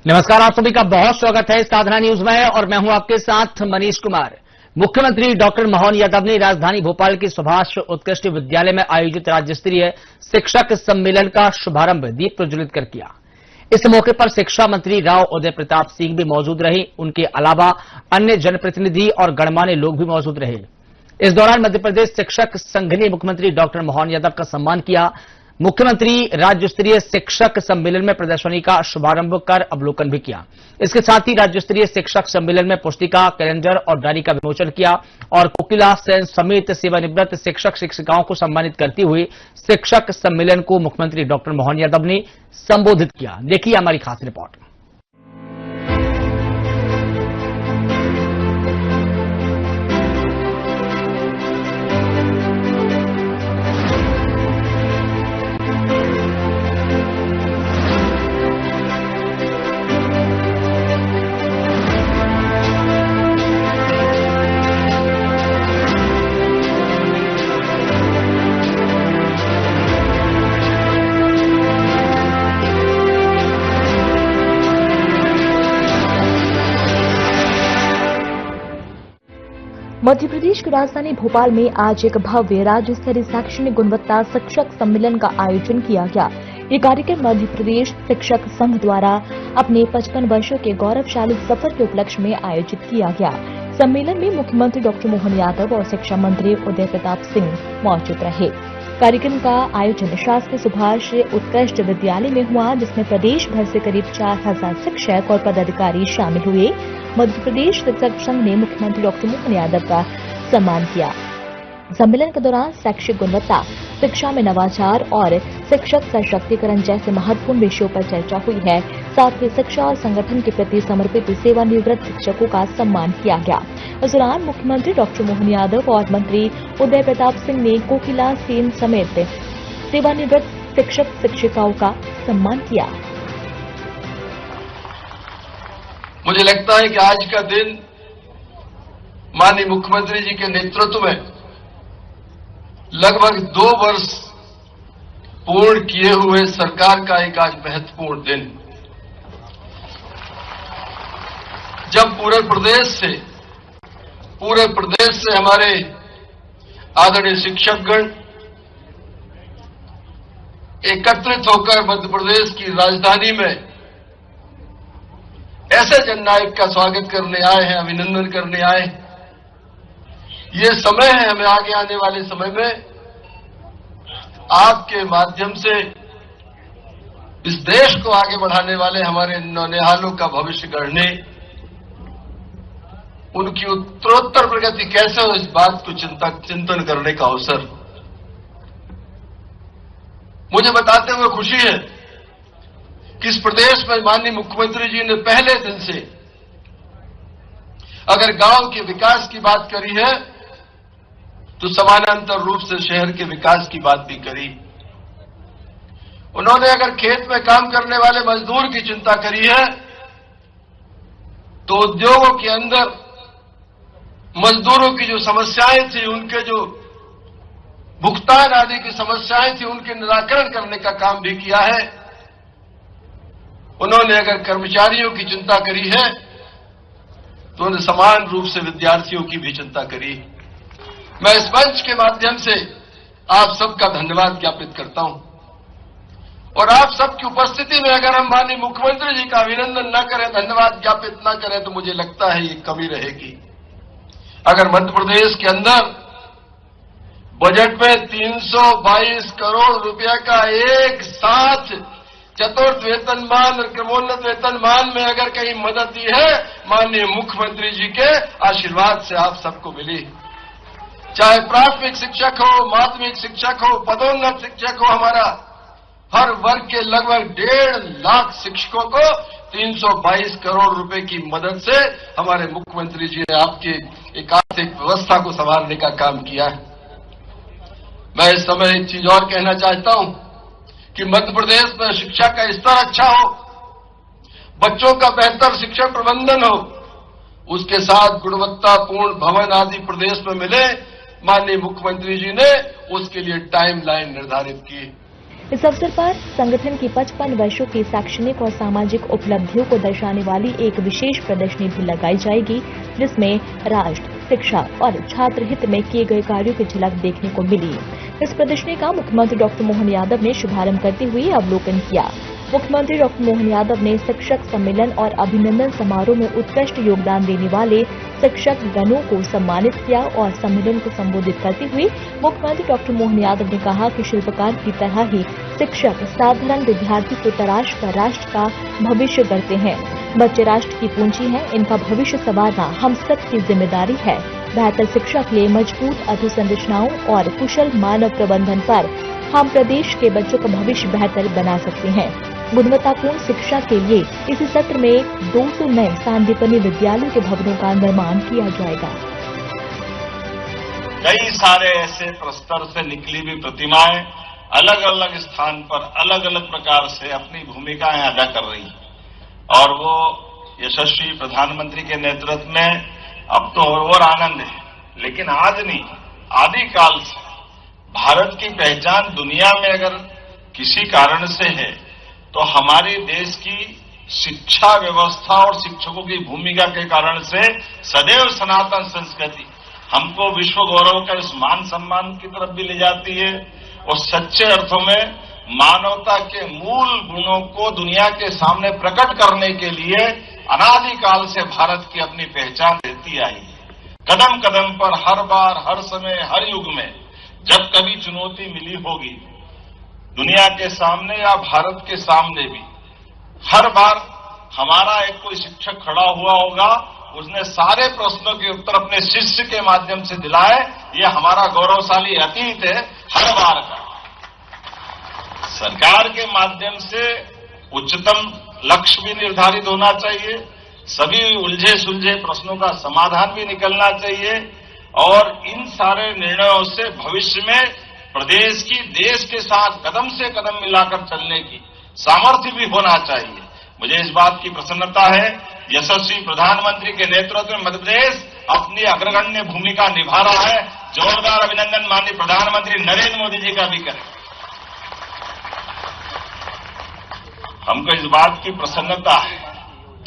नमस्कार, आप सभी का बहुत स्वागत है साधना न्यूज में और मैं हूं आपके साथ मनीष कुमार। मुख्यमंत्री डॉक्टर मोहन यादव ने राजधानी भोपाल के सुभाष उत्कृष्ट विद्यालय में आयोजित राज्य स्तरीय शिक्षक सम्मेलन का शुभारंभ दीप प्रज्वलित कर किया। इस मौके पर शिक्षा मंत्री राव उदय प्रताप सिंह भी मौजूद रहे। उनके अलावा अन्य जनप्रतिनिधि और गणमान्य लोग भी मौजूद रहे। इस दौरान मध्य प्रदेश शिक्षक संघ ने मुख्यमंत्री डॉक्टर मोहन यादव का सम्मान किया। मुख्यमंत्री राज्य स्तरीय शिक्षक सम्मेलन में प्रदर्शनी का शुभारंभ कर अवलोकन भी किया। इसके साथ ही राज्य स्तरीय शिक्षक सम्मेलन में पुस्तिका, कैलेंडर और डायरी का विमोचन किया और कोकिला सेन समेत सेवानिवृत्त शिक्षक शिक्षिकाओं को सम्मानित करते हुए शिक्षक सम्मेलन को मुख्यमंत्री डॉक्टर मोहन यादव ने संबोधित किया। देखिए हमारी खास रिपोर्ट। मध्य प्रदेश की राजधानी भोपाल में आज एक भव्य राज्य स्तरीय शैक्षणिक गुणवत्ता शिक्षक सम्मेलन का आयोजन किया गया। ये कार्यक्रम मध्य प्रदेश शिक्षक संघ द्वारा अपने 55 वर्षों के गौरवशाली सफर के उपलक्ष्य में आयोजित किया गया। सम्मेलन में मुख्यमंत्री डॉक्टर मोहन यादव और शिक्षा मंत्री उदय प्रताप सिंह मौजूद रहे। कार्यक्रम का आयोजन शासकीय सुभाष उत्कृष्ट विद्यालय में हुआ, जिसमें प्रदेश भर से करीब 4000 शिक्षक और पदाधिकारी शामिल हुए। मध्य प्रदेश शिक्षक संघ ने मुख्यमंत्री डॉक्टर मोहन यादव का सम्मान किया। सम्मेलन के दौरान शैक्षिक गुणवत्ता, शिक्षा में नवाचार और शिक्षक सशक्तिकरण जैसे महत्वपूर्ण विषयों पर चर्चा हुई है। साथ ही शिक्षा और संगठन के प्रति समर्पित सेवानिवृत्त शिक्षकों का सम्मान किया गया। इस दौरान मुख्यमंत्री डॉक्टर मोहन यादव और मंत्री उदय प्रताप सिंह ने कोकिला सेन समेत सेवानिवृत्त शिक्षक शिक्षिकाओं का सम्मान किया। मुझे लगता है कि आज का दिन माननीय मुख्यमंत्री जी के नेतृत्व में लगभग 2 वर्ष पूर्ण किए हुए सरकार का एक आज महत्वपूर्ण दिन, जब पूरे प्रदेश से हमारे आदरणीय शिक्षकगण एकत्रित होकर मध्य प्रदेश की राजधानी में ऐसे जननायक का स्वागत करने आए हैं, अभिनंदन करने आए हैं। ये समय है, हमें आगे आने वाले समय में आपके माध्यम से इस देश को आगे बढ़ाने वाले हमारे नौनिहालों का भविष्य गढ़ने, उनकी उत्तरोत्तर प्रगति कैसे हो, इस बात को चिंतन करने का अवसर मुझे बताते हुए खुशी है कि इस प्रदेश में माननीय मुख्यमंत्री जी ने पहले दिन से अगर गांव के विकास की बात करी है तो समानांतर रूप से शहर के विकास की बात भी करी। उन्होंने अगर खेत में काम करने वाले मजदूर की चिंता करी है तो उद्योगों के अंदर मजदूरों की जो समस्याएं थी, उनके जो भुगतान आदि की समस्याएं थी, उनके निराकरण करने का काम भी किया है। उन्होंने अगर कर्मचारियों की चिंता करी है तो उन्होंने समान रूप से विद्यार्थियों की भी चिंता करी। मैं इस मंच के माध्यम से आप सबका धन्यवाद ज्ञापित करता हूं और आप सबकी उपस्थिति में अगर हम माननीय मुख्यमंत्री जी का अभिनंदन न करें, धन्यवाद ज्ञापित न करें, तो मुझे लगता है ये कमी रहेगी। अगर मध्य प्रदेश के अंदर बजट में 322 करोड़ रुपए का एक साथ चतुर्थ वेतनमान और क्रमोन्नत वेतनमान में अगर कहीं मदद दी है, माननीय मुख्यमंत्री जी के आशीर्वाद से आप सबको मिली। चाहे प्राथमिक शिक्षक हो, माध्यमिक शिक्षक हो, पदोन्नत शिक्षक हो, हमारा हर वर्ग के लगभग 1.5 लाख शिक्षकों को 322 करोड़ रुपए की मदद से हमारे मुख्यमंत्री जी ने आपके एक आर्थिक व्यवस्था को संभालने का काम किया है। मैं इस समय एक चीज और कहना चाहता हूं कि मध्य प्रदेश में शिक्षा का स्तर अच्छा हो, बच्चों का बेहतर शिक्षण प्रबंधन हो, उसके साथ गुणवत्तापूर्ण भवन आदि प्रदेश में मिले। माननीय मुख्यमंत्री जी ने उसके लिए टाइम लाइन निर्धारित की। इस अवसर पर संगठन की 55 वर्षों की शैक्षणिक और सामाजिक उपलब्धियों को दर्शाने वाली एक विशेष प्रदर्शनी भी लगाई जाएगी, जिसमें राष्ट्र, शिक्षा और छात्र हित में किए गए कार्यों की झलक देखने को मिली। इस प्रदर्शनी का मुख्यमंत्री डॉक्टर मोहन यादव ने शुभारंभ करते हुए अवलोकन किया। मुख्यमंत्री डॉक्टर मोहन यादव ने शिक्षक सम्मेलन और अभिनंदन समारोह में उत्कृष्ट योगदान देने वाले शिक्षक गणों को सम्मानित किया और सम्मेलन को संबोधित करते हुए मुख्यमंत्री डॉक्टर मोहन यादव ने कहा कि शिल्पकार की तरह ही शिक्षक साधारण विद्यार्थी को तराश कर राष्ट्र का भविष्य गढ़ते हैं। बच्चे राष्ट्र की पूंजी हैं, इनका भविष्य संवारना हम सबकी जिम्मेदारी है। बेहतर शिक्षा के लिए मजबूत अधोसंरचनाओं और कुशल मानव प्रबंधन पर हम प्रदेश के बच्चों का भविष्य बेहतर बना सकते हैं। गुणवत्तापूर्ण शिक्षा के लिए इसी सत्र में 200 नए सांदीपनी विद्यालयों के भवनों का निर्माण किया जाएगा। कई सारे ऐसे प्रस्तर से निकली हुई प्रतिमाएं अलग अलग स्थान पर अलग अलग प्रकार से अपनी भूमिकाएं अदा कर रही हैं और वो यशस्वी प्रधानमंत्री के नेतृत्व में अब तो और आनंद है। लेकिन आज नहीं, आदिकाल से भारत की पहचान दुनिया में अगर किसी कारण से है तो हमारे देश की शिक्षा व्यवस्था और शिक्षकों की भूमिका के कारण से सदैव सनातन संस्कृति हमको विश्व गौरव का इस मान सम्मान की तरफ भी ले जाती है और सच्चे अर्थों में मानवता के मूल गुणों को दुनिया के सामने प्रकट करने के लिए अनादिकाल से भारत की अपनी पहचान देती आई है। कदम कदम पर हर बार, हर समय, हर युग में जब कभी चुनौती मिली होगी दुनिया के सामने या भारत के सामने भी, हर बार हमारा एक कोई शिक्षक खड़ा हुआ होगा, उसने सारे प्रश्नों के उत्तर अपने शिष्य के माध्यम से दिलाए। ये हमारा गौरवशाली अतीत है हर बार का। सरकार के माध्यम से उच्चतम लक्ष्य भी निर्धारित होना चाहिए, सभी उलझे सुलझे प्रश्नों का समाधान भी निकलना चाहिए और इन सारे निर्णयों से भविष्य में प्रदेश की देश के साथ कदम से कदम मिलाकर चलने की सामर्थ्य भी होना चाहिए। मुझे इस बात की प्रसन्नता है, यशस्वी प्रधानमंत्री के नेतृत्व में मध्य प्रदेश अपनी अग्रगण्य भूमिका निभा रहा है। जोरदार अभिनंदन माननीय प्रधानमंत्री नरेंद्र मोदी जी का भी करें। हमको इस बात की प्रसन्नता है,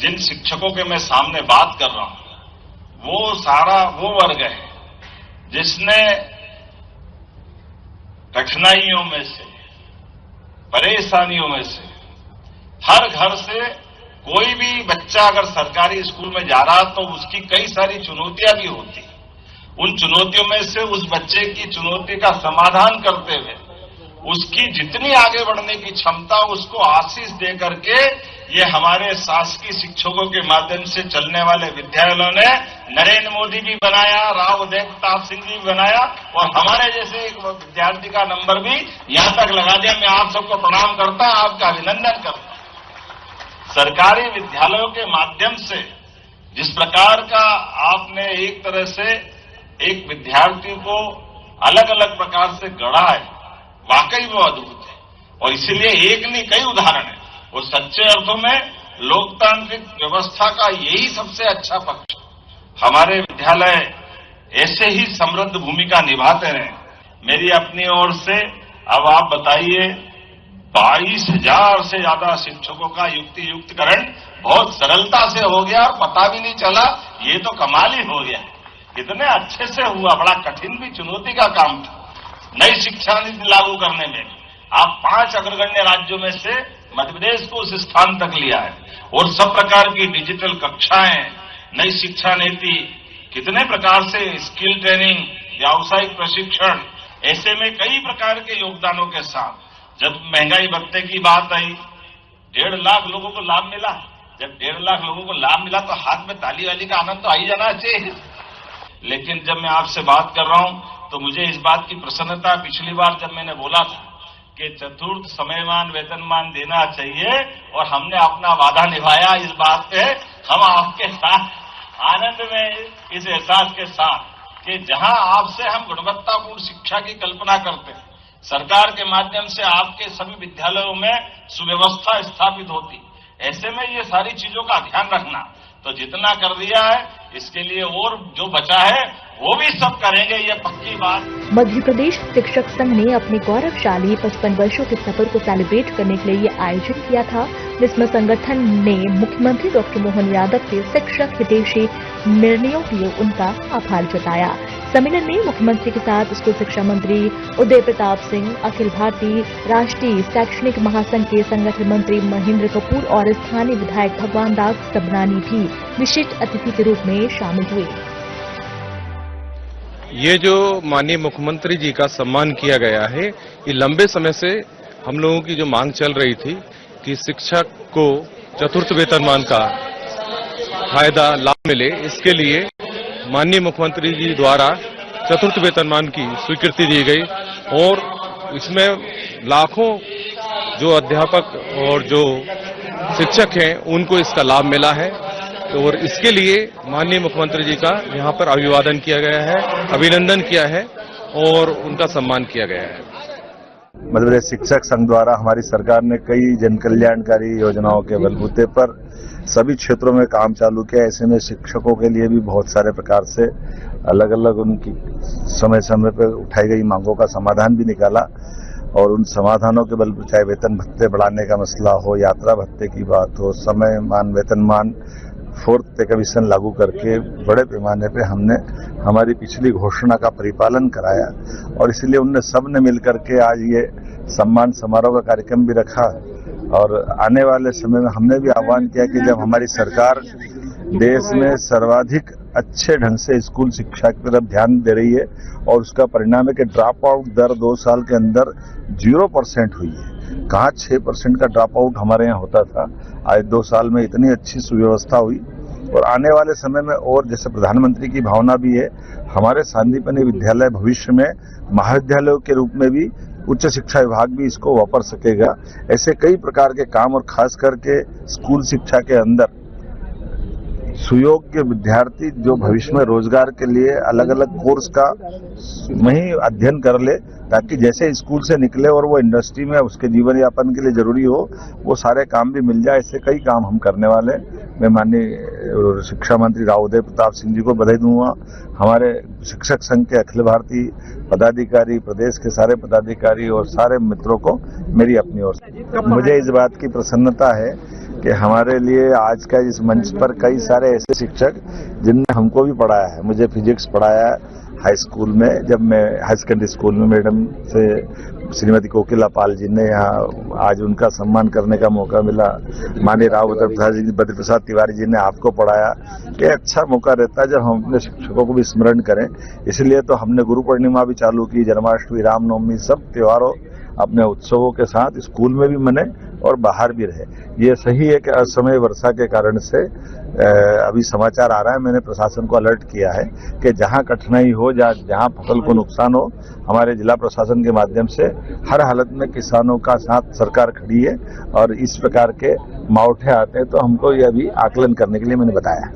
जिन शिक्षकों के मैं सामने बात कर रहा हूं वो सारा वो वर्ग है जिसने कठिनाइयों में से, परेशानियों में से, हर घर से कोई भी बच्चा अगर सरकारी स्कूल में जा रहा तो उसकी कई सारी चुनौतियां भी होती। उन चुनौतियों में से उस बच्चे की चुनौती का समाधान करते हुए उसकी जितनी आगे बढ़ने की क्षमता उसको आशीष दे करके ये हमारे शासकीय शिक्षकों के माध्यम से चलने वाले विद्यालयों ने नरेंद्र मोदी भी बनाया, राव देवताप सिंह जी भी बनाया और हमारे जैसे एक विद्यार्थी का नंबर भी यहां तक लगा दिया। मैं आप सबको प्रणाम करता हूं, आपका अभिनंदन करता हूं। सरकारी विद्यालयों के माध्यम से जिस प्रकार का आपने एक तरह से एक विद्यार्थी को अलग अलग प्रकार से गढ़ा है, वाकई वो अद्भुत है और इसीलिए एक नहीं कई उदाहरण है। वो सच्चे अर्थों में लोकतांत्रिक व्यवस्था का यही सबसे अच्छा पक्ष। हमारे विद्यालय ऐसे ही समृद्ध भूमिका निभाते रहे। मेरी अपनी ओर से अब आप बताइए 22,000 से ज्यादा शिक्षकों का युक्तियुक्तकरण बहुत सरलता से हो गया और पता भी नहीं चला। ये तो कमाल ही हो गया, कितने अच्छे से हुआ। बड़ा कठिन भी चुनौती का काम था नई शिक्षा नीति लागू करने में। आप 5 अग्रगण्य राज्यों में से मध्य प्रदेश को उस स्थान तक लिया है और सब प्रकार की डिजिटल कक्षाएं, नई शिक्षा नीति, कितने प्रकार से स्किल ट्रेनिंग, व्यावसायिक प्रशिक्षण, ऐसे में कई प्रकार के योगदानों के साथ जब महंगाई भत्ते की बात आई 1.5 लाख लोगों को लाभ मिला। जब 1.5 लाख लोगों को लाभ मिला तो हाथ में ताली वाली का आनंद तो आ ही जाना चाहिए। लेकिन जब मैं आपसे बात कर रहा हूं तो मुझे इस बात की प्रसन्नता, पिछली बार जब मैंने बोला था कि चतुर्थ समयमान वेतनमान देना चाहिए और हमने अपना वादा निभाया, इस बात पे हम आपके साथ आनंद में इस एहसास के साथ कि जहां आपसे हम गुणवत्तापूर्ण शिक्षा की कल्पना करते हैं, सरकार के माध्यम से आपके सभी विद्यालयों में सुव्यवस्था स्थापित होती, ऐसे में ये सारी चीजों का ध्यान रखना तो जितना कर दिया है इसके लिए और जो बचा है वो भी सब करेंगे, ये पक्की बात। मध्य प्रदेश शिक्षक संघ ने अपने गौरवशाली 55 वर्षों के सफर को सेलिब्रेट करने के लिए आयोजन किया था, जिसमें संगठन ने मुख्यमंत्री डॉक्टर मोहन यादव के शिक्षक हितैषी निर्णयों के लिए उनका आभार जताया। सम्मेलन में मुख्यमंत्री के साथ स्कूल शिक्षा मंत्री उदय प्रताप सिंह, अखिल भारतीय राष्ट्रीय शैक्षणिक महासंघ के संगठन मंत्री महेंद्र कपूर और स्थानीय विधायक भगवान दास सबनानी भी विशिष्ट अतिथि के रूप में शामिल हुए। ये जो माननीय मुख्यमंत्री जी का सम्मान किया गया है, ये लंबे समय से हम लोगों की जो मांग चल रही थी कि शिक्षक को चतुर्थ वेतनमान का फायदा लाभ मिले, इसके लिए माननीय मुख्यमंत्री जी द्वारा चतुर्थ वेतनमान की स्वीकृति दी गई और इसमें लाखों जो अध्यापक और जो शिक्षक हैं उनको इसका लाभ मिला है। और इसके लिए माननीय मुख्यमंत्री जी का यहाँ पर अभिवादन किया गया है, अभिनंदन किया है और उनका सम्मान किया गया है। मध्य प्रदेश शिक्षक संघ द्वारा हमारी सरकार ने कई जन कल्याणकारी योजनाओं के बलबूते पर सभी क्षेत्रों में काम चालू किया। ऐसे में शिक्षकों के लिए भी बहुत सारे प्रकार से अलग अलग उनकी समय समय पर उठाई गई मांगों का समाधान भी निकाला और उन समाधानों के बल पर चाहे वेतन भत्ते बढ़ाने का मसला हो, यात्रा भत्ते की बात हो, समय मान, वेतनमान, फोर्थ पे कमीशन लागू करके बड़े पैमाने पे हमने हमारी पिछली घोषणा का परिपालन कराया और इसलिए उनने सबने मिलकर के आज ये सम्मान समारोह का कार्यक्रम भी रखा। और आने वाले समय में हमने भी आह्वान किया कि जब हमारी सरकार देश में सर्वाधिक अच्छे ढंग से स्कूल शिक्षा की तरफ ध्यान दे रही है और उसका परिणाम है कि ड्रॉप आउट दर 2 साल के अंदर 0% हुई है। कहाँ 6% का ड्रॉप आउट हमारे यहाँ होता था, आज 2 साल में इतनी अच्छी सुव्यवस्था हुई। और आने वाले समय में और जैसे प्रधानमंत्री की भावना भी है, हमारे सांदीपनि विद्यालय भविष्य में महाविद्यालयों के रूप में भी उच्च शिक्षा विभाग भी इसको वापर सकेगा। ऐसे कई प्रकार के काम और खास करके स्कूल शिक्षा के अंदर सुयोग्य विद्यार्थी जो भविष्य में रोजगार के लिए अलग अलग कोर्स का वहीं अध्ययन कर ले, ताकि जैसे स्कूल से निकले और वो इंडस्ट्री में उसके जीवन यापन के लिए जरूरी हो वो सारे काम भी मिल जाए। ऐसे कई काम हम करने वाले। मैं माननीय शिक्षा मंत्री राव उदय प्रताप सिंह जी को बधाई दूंगा, हमारे शिक्षक संघ के अखिल भारतीय पदाधिकारी, प्रदेश के सारे पदाधिकारी और सारे मित्रों को मेरी अपनी ओर से मुझे इस बात की प्रसन्नता है कि हमारे लिए आज का इस मंच पर कई सारे ऐसे शिक्षक जिनने हमको भी पढ़ाया है। मुझे फिजिक्स पढ़ाया हाई स्कूल में, जब मैं हाई सेकेंडरी स्कूल में मैडम से श्रीमती कोकिला पाल जी ने यहाँ आज उनका सम्मान करने का मौका मिला। माननीय राव बद्र प्रसाद तिवारी जी ने आपको पढ़ाया कि अच्छा मौका रहता है जब हम अपने शिक्षकों को भी स्मरण करें। इसलिए तो हमने गुरु पूर्णिमा भी चालू की, जन्माष्टमी, रामनवमी, सब त्योहारों अपने उत्सवों के साथ स्कूल में भी मने और बाहर भी रहे। ये सही है कि असमय वर्षा के कारण से अभी समाचार आ रहा है, मैंने प्रशासन को अलर्ट किया है कि जहां कठिनाई हो, जहां फसल को नुकसान हो, हमारे जिला प्रशासन के माध्यम से हर हालत में किसानों का साथ सरकार खड़ी है और इस प्रकार के मावठे आते हैं तो हमको ये अभी आकलन करने के लिए मैंने बताया।